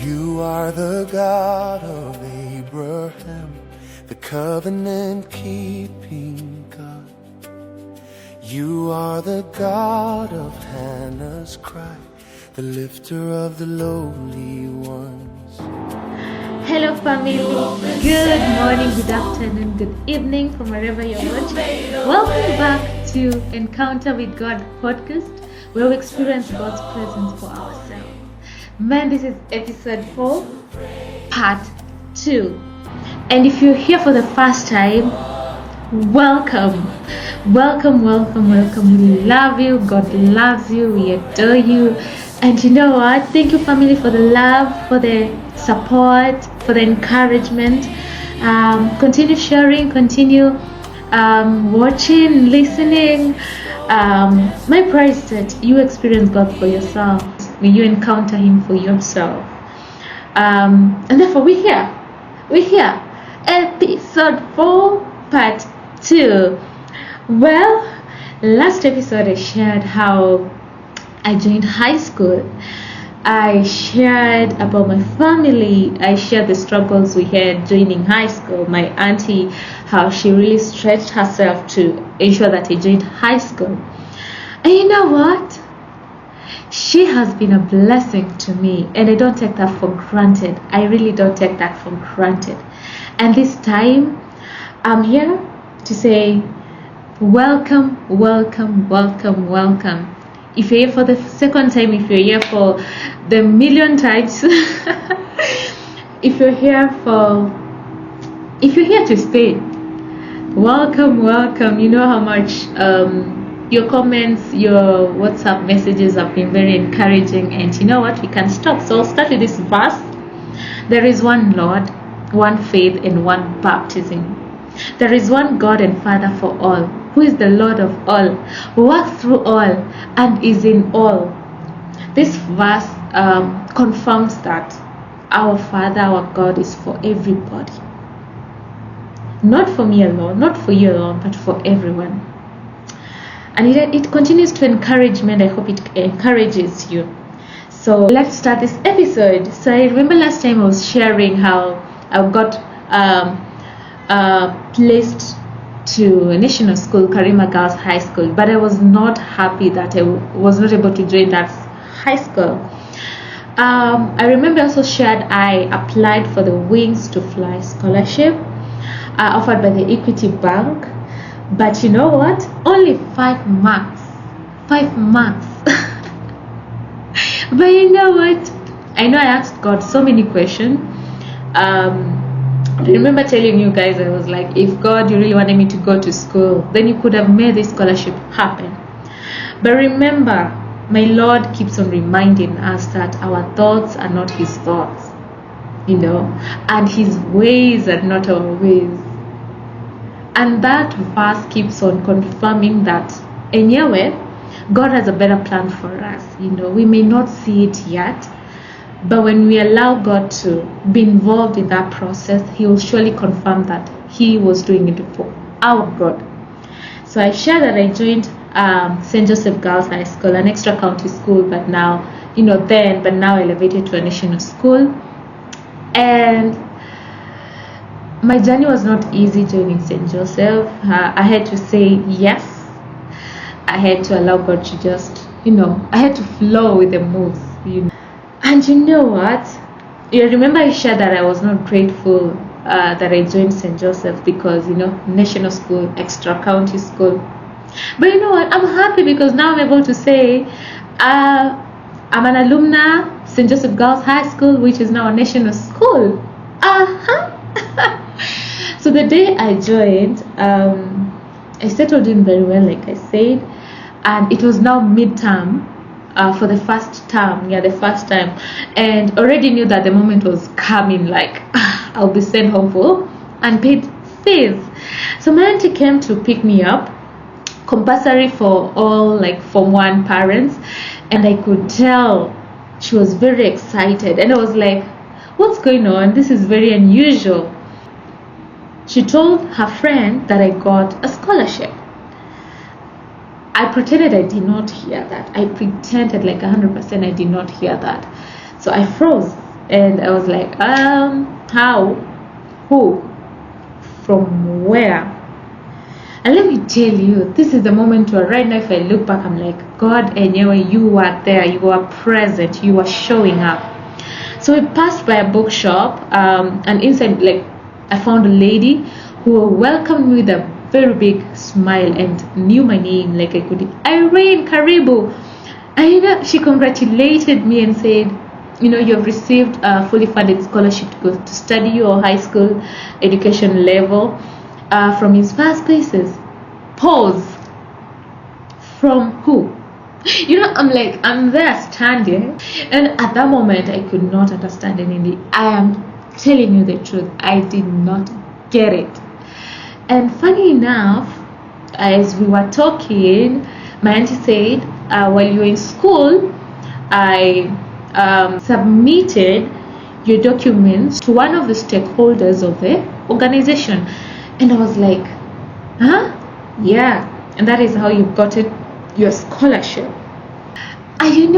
You are the God of Abraham, the covenant-keeping God. You are the God of Hannah's cry, the lifter of the lowly ones. Hello family, good morning, good afternoon, good evening from wherever you're watching. Welcome back to Encounter with God podcast, where we experience God's presence for ourselves. Man, this is episode 4, part 2. And if you're here for the first time, welcome. Welcome. We love you. God loves you. We adore you. And you know what? Thank you, family, for the love, for the support, for the encouragement. Continue sharing, continue watching, listening. My prayer is that you experience God for yourself. May you encounter Him for yourself. And therefore, we're here. Episode 4, part 2. Well, last episode I shared how I joined high school. I shared about my family. I shared the struggles we had joining high school. My auntie, how she really stretched herself to ensure that I joined high school. And you know what? She has been a blessing to me, and I don't take that for granted. I really don't take that for granted. And this time, I'm here to say, welcome. If you're here for the second time, if you're here for the million times, if you're here to stay, welcome. You know how much your comments, your WhatsApp messages have been very encouraging, and you know what, we can stop. So I'll start with this verse. There is one Lord, one faith, and one baptism. There is one God and Father for all, who is the Lord of all, who works through all and is in all. This verse confirms that our Father, our God, is for everybody. Not for me alone, not for you alone, but for everyone. And it continues to encourage me, and I hope it encourages you. So let's start this episode. So I remember last time I was sharing how I got placed to a national school, Karima Girls High School, but I was not happy that I was not able to join that high school. I remember I also shared I applied for the Wings to Fly scholarship offered by the Equity Bank, but you know what? Only 5 marks. But you know what? I know I asked God so many questions. I remember telling you guys, I was like, if God, you really wanted me to go to school, then you could have made this scholarship happen. But remember, my Lord keeps on reminding us that our thoughts are not His thoughts, and His ways are not our ways. And that verse keeps on confirming that anyway, God has a better plan for us. We may not see it yet, but when we allow God to be involved in that process, He will surely confirm that He was doing it for our good. So I shared that I joined St. Joseph Girls High School, an extra county school, but now, now elevated to a national school. And my journey was not easy joining St. Joseph. I had to say yes. I had to allow God to just, I had to flow with the moves, And you know what? You remember I shared that I was not grateful that I joined St. Joseph because, national school, extra county school. But you know what? I'm happy because now I'm able to say I'm an alumna, St. Joseph Girls High School, which is now a national school. So the day I joined, I settled in very well, like I said, and it was now midterm. For the first time, and already knew that the moment was coming, like I'll be sent home for unpaid fees. So my auntie came to pick me up, compulsory for all like Form 1 parents, and I could tell she was very excited, and I was like, what's going on? This is very unusual. She told her friend that I got a scholarship. I pretended I did not hear that. I pretended like 100% I did not hear that. So I froze. And I was like, how? Who? From where? And let me tell you, this is the moment where right now if I look back, I'm like, God, anyway, you were there, you were present, you were showing up. So we passed by a bookshop, and inside, like, I found a lady who welcomed me with a very big smile and knew my name, like I could, Irene Karibu. And she congratulated me and said, you have received a fully funded scholarship to go to study your high school education level from Inspire Spaces. Pause. From who? I'm like, I'm there standing, and at that moment I could not understand anything. I am telling you the truth, I did not get it. And funny enough, as we were talking, my auntie said, while you were in school, I submitted your documents to one of the stakeholders of the organization. And I was like, huh? Yeah. And that is how you got it, your scholarship. And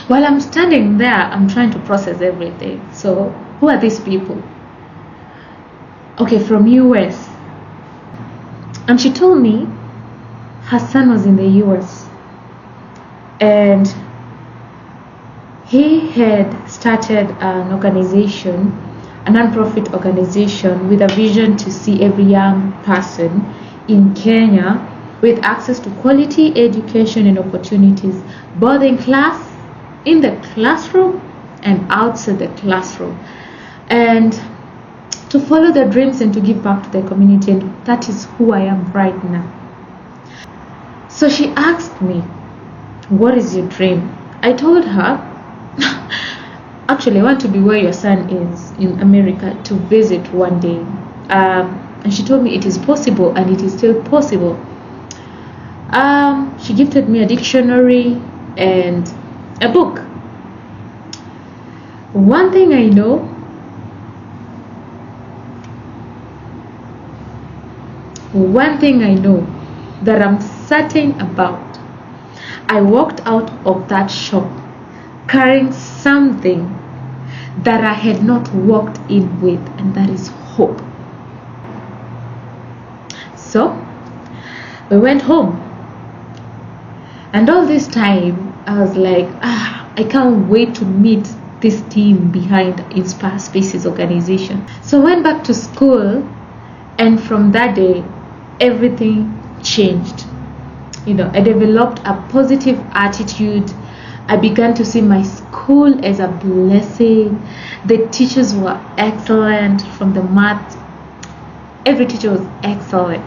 while I'm standing there, I'm trying to process everything. So who are these people? Okay, from US. And she told me her son was in the US, and he had started an organization, a non-profit organization, with a vision to see every young person in Kenya with access to quality education and opportunities, both in the classroom and outside the classroom, and to follow their dreams and to give back to their community. And that is who I am right now. So she asked me, what is your dream? I told her, actually, I want to be where your son is in America, to visit one day. And she told me it is possible, and it is still possible. She gifted me a dictionary and a book. One thing I know, that I'm certain about, I walked out of that shop carrying something that I had not walked in with, and that is hope. So we went home, and all this time I was like, I can't wait to meet this team behind Inspire Spaces organization. So I went back to school, and from that day everything changed. I developed a positive attitude. I began to see my school as a blessing. The teachers were excellent. From the math, every teacher was excellent.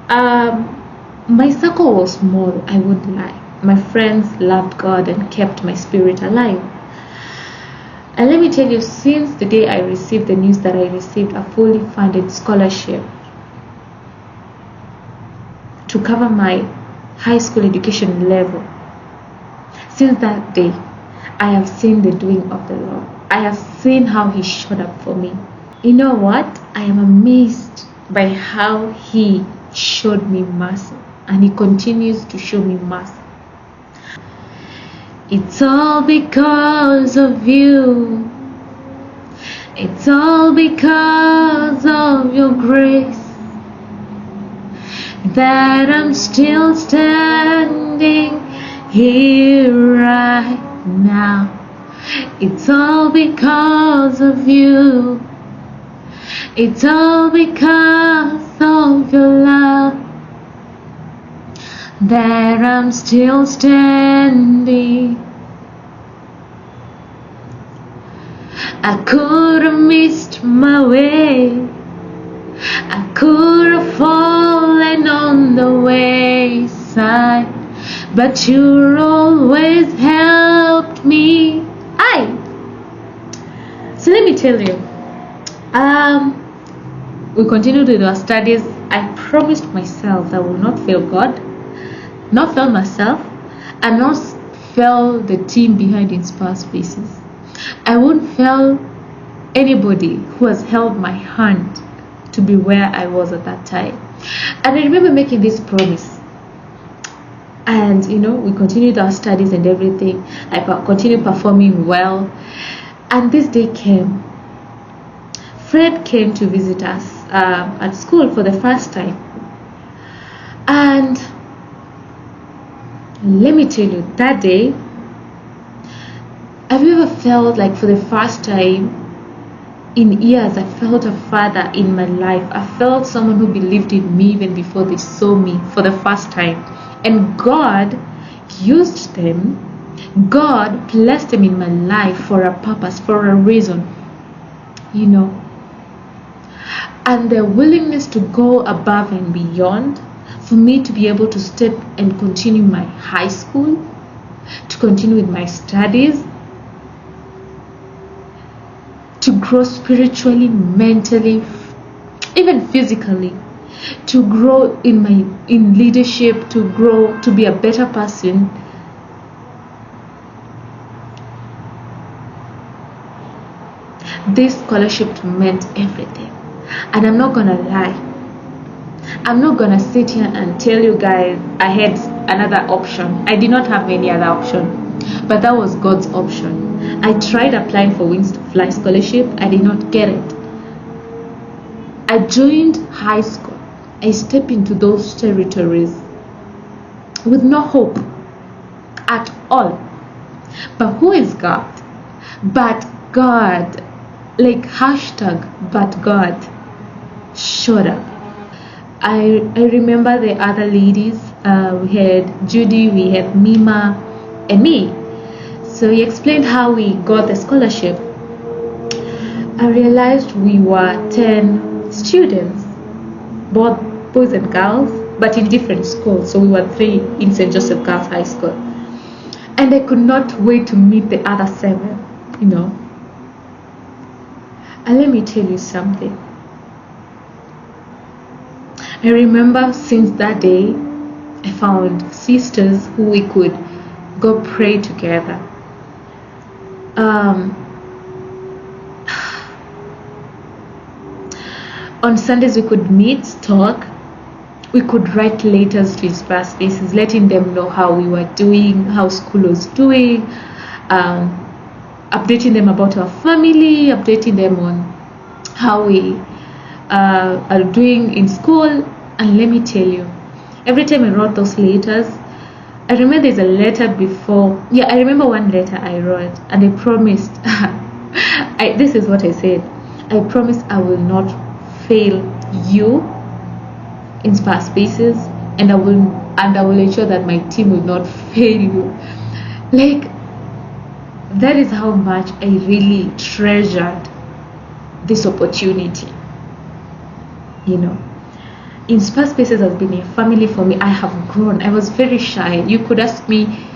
My circle was small, I wouldn't lie. My friends loved God and kept my spirit alive. And let me tell you, since the day I received the news that I received a fully funded scholarship to cover my high school education level, since that day, I have seen the doing of the Lord. I have seen how He showed up for me. You know what? I am amazed by how He showed me mercy, and He continues to show me mercy. It's all because of you. It's all because of your grace that I'm still standing here right now. It's all because of you. It's all because of your love that I'm still standing. I could have missed my way. I could have fallen on the wayside, but you always helped me. So let me tell you, we continued with our studies. I promised myself that I will not fail God, not fail myself, and not fail the team behind Inspire Spaces. I won't fail anybody who has held my hand to be where I was at that time. And I remember making this promise. And we continued our studies and everything. I continued performing well. And this day came. Fred came to visit us at school for the first time. And let me tell you, that day, have you ever felt like for the first time in years, I felt a father in my life? I felt someone who believed in me even before they saw me for the first time. And God used them. God placed them in my life for a purpose, for a reason. And their willingness to go above and beyond for me to be able to step and continue my high school, to continue with my studies, to grow spiritually, mentally, even physically, to grow in leadership, to grow to be a better person. This scholarship meant everything. And I'm not gonna lie, I'm not gonna sit here and tell you guys I had another option. I did not have any other option, but that was God's option. I tried applying for Wings to Fly scholarship. I did not get it. I joined high school. I stepped into those territories with no hope at all. But who is God? But God, like but God showed up. I remember the other ladies. We had Judy, we had Mima, and me. So he explained how we got the scholarship. I realized we were 10 students, both boys and girls, but in different schools. So we were 3 in St. Joseph Girls High School. And I could not wait to meet the other 7, And let me tell you something. I remember since that day, I found sisters who we could go pray together. On Sundays we could meet, talk. We could write letters to Inspire Spaces, letting them know how we were doing, how school was doing, updating them about our family, updating them on how we are doing in school. And let me tell you, every time I wrote those letters, I remember there's a letter before. Yeah, I remember one letter I wrote, and I promised. This is what I said. I promised I will not fail you, Inspire Spaces, and I will ensure that my team will not fail you. Like, that is how much I really treasured this opportunity. Inspire Spaces has been a family for me. I have grown. I was very shy. You could ask me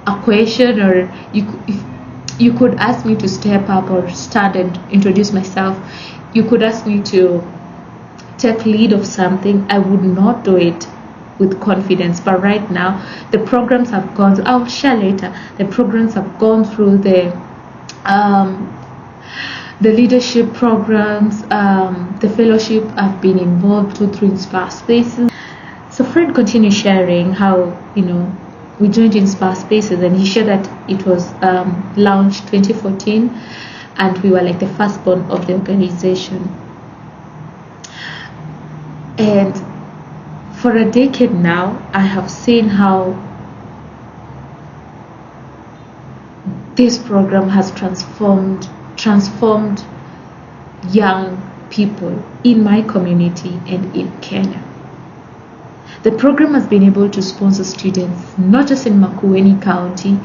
a question, or you could ask me to step up or stand and introduce myself. You could ask me to take lead of something. I would not do it with confidence. But right now, the programs have gone through, I'll share later, the programs have gone through the leadership programs, the fellowship I've been involved through Inspire Spaces. So Fred continued sharing how, we joined Inspire Spaces, and he shared that it was launched 2014, and we were like the firstborn of the organization. And for a decade now, I have seen how this program has transformed young people in my community and in Kenya. The program has been able to sponsor students not just in Makueni County,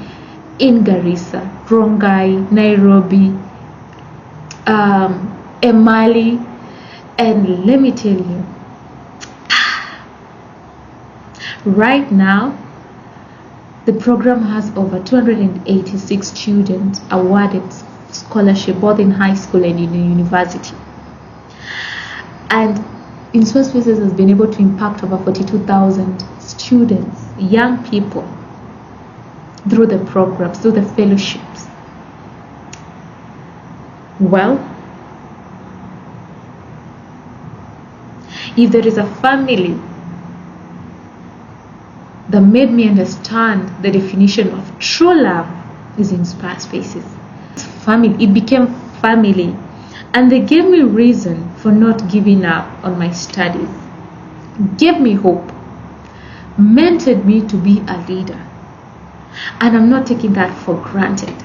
in Garissa, Rongai, Nairobi, Emali, and let me tell you, right now the program has over 286 students awarded scholarship, both in high school and in the university. And Inspire Spaces has been able to impact over 42,000 students, young people, through the programs, through the fellowships. Well, if there is a family that made me understand the definition of true love is Inspire Spaces. Family, it became family, and they gave me reason for not giving up on my studies, gave me hope, mentored me to be a leader, and I'm not taking that for granted.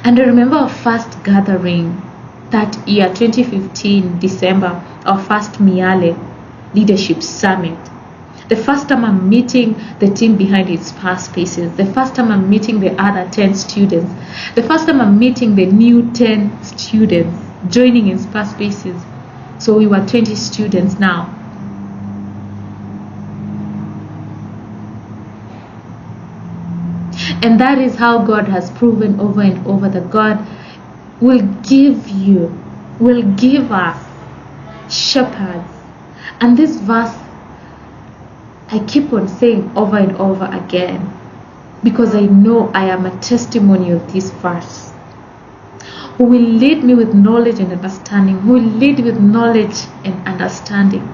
And I remember our first gathering that year, 2015, December, our first Miale Leadership Summit. The first time I'm meeting the team behind Inspire Spaces. The first time I'm meeting the other 10 students. The first time I'm meeting the new 10 students joining Inspire Spaces. So we were 20 students now. And that is how God has proven over and over that God will give us shepherds. And this verse, I keep on saying over and over again, because I know I am a testimony of this verse. Who will lead me with knowledge and understanding, who will lead with knowledge and understanding.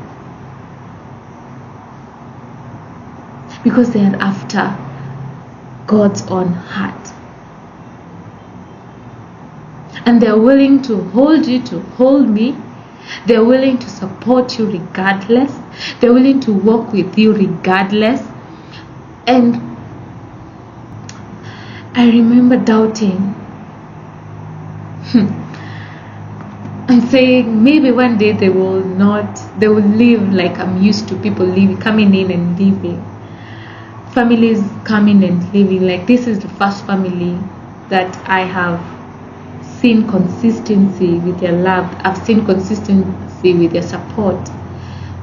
Because they are after God's own heart. And they're willing to hold you, to hold me. They're willing to support you regardless. They're willing to walk with you regardless. And I remember doubting. I'm saying maybe one day they will live like I'm used to people living, coming in and leaving. Families coming and leaving. Like this is the first family that I have seen consistency with their love. I've seen consistency with their support.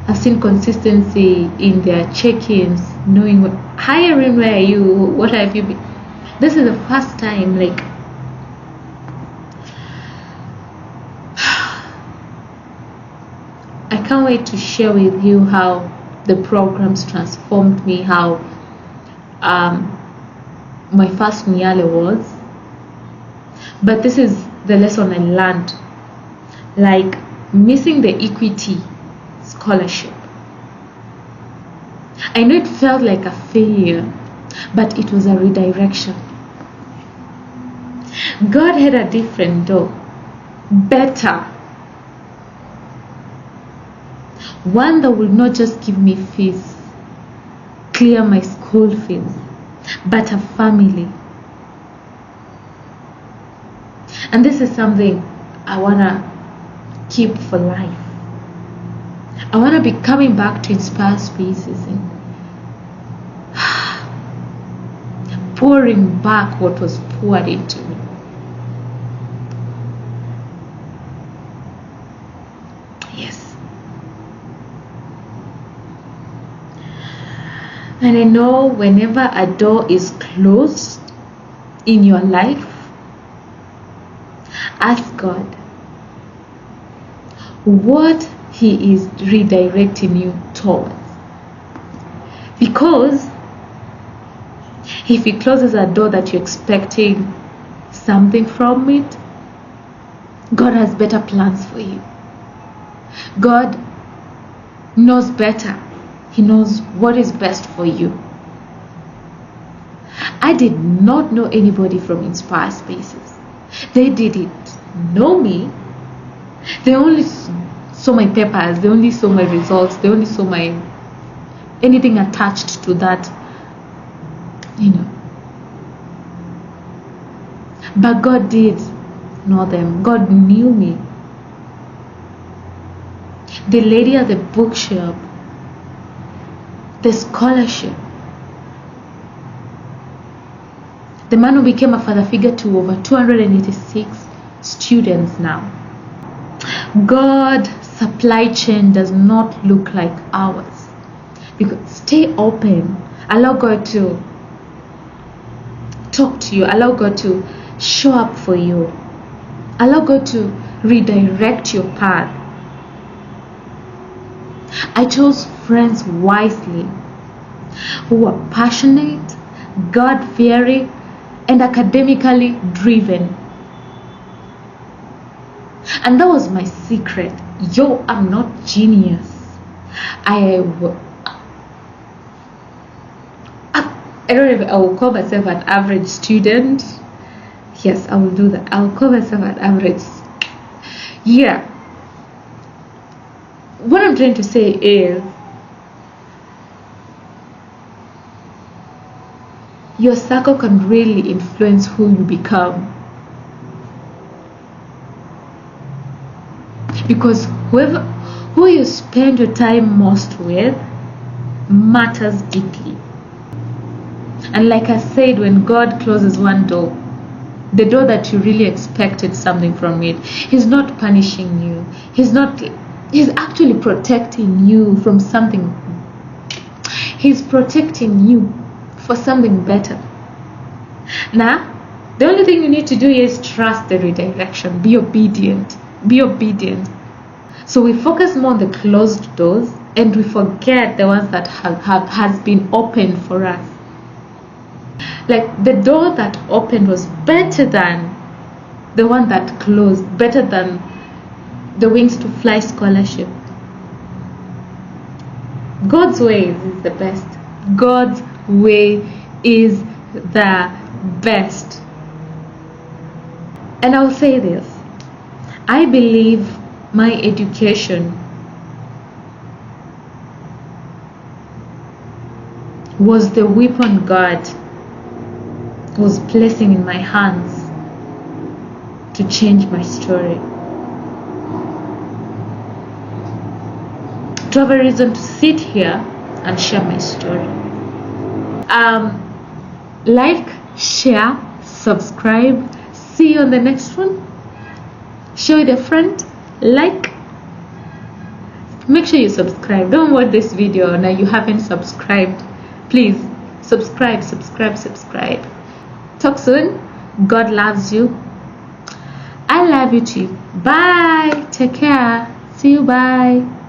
I've seen consistency in their check-ins, knowing hi Erin, where are you? What have you been? This is the first time, like, I can't wait to share with you how the programs transformed me, how my first Miale was. But this is the lesson I learned, like missing the equity scholarship. I know it felt like a failure, but it was a redirection. God had a different door, better, one that will not just give me fees, clear my school fees, but a family. And this is something I want to keep for life. I want to be coming back to Inspire Spaces and pouring back what was poured into me. Yes. And I know whenever a door is closed in your life, ask God what He is redirecting you towards. Because if He closes a door that you're expecting something from it, God has better plans for you. God knows better. He knows what is best for you. I did not know anybody from Inspire Spaces. They didn't know me. They only saw my papers, they only saw my results, they only saw my anything attached to that, But God did know them. God knew me. The lady at the bookshop, the scholarship, the man who became a father figure to over 286 students now. God's supply chain does not look like ours. Because stay open. Allow God to talk to you. Allow God to show up for you. Allow God to redirect your path. I chose friends wisely who are passionate, God-fearing, and academically driven. And that was my secret. I'm not genius. I don't know if I will call myself an average student. Yes, I will do that. I'll call myself an average. Yeah. What I'm trying to say is, your circle can really influence who you become. Because who you spend your time most with matters deeply. And like I said, when God closes one door, the door that you really expected something from it, He's not punishing you. He's actually protecting you from something. He's protecting you for something better. Now, the only thing you need to do is trust the redirection. Be obedient. Be obedient. So we focus more on the closed doors and we forget the ones that has been opened for us. Like the door that opened was better than the one that closed, better than the Wings to Fly scholarship. God's way is the best. God's way is the best. And I'll say this. I believe my education was the weapon God was placing in my hands to change my story. To have a reason to sit here and share my story. Like, share, subscribe. See you on the next one. Share with a friend. Like. Make sure you subscribe. Don't watch this video now you haven't subscribed. Please subscribe. Talk soon. God loves you. I love you too. Bye. Take care. See you. Bye.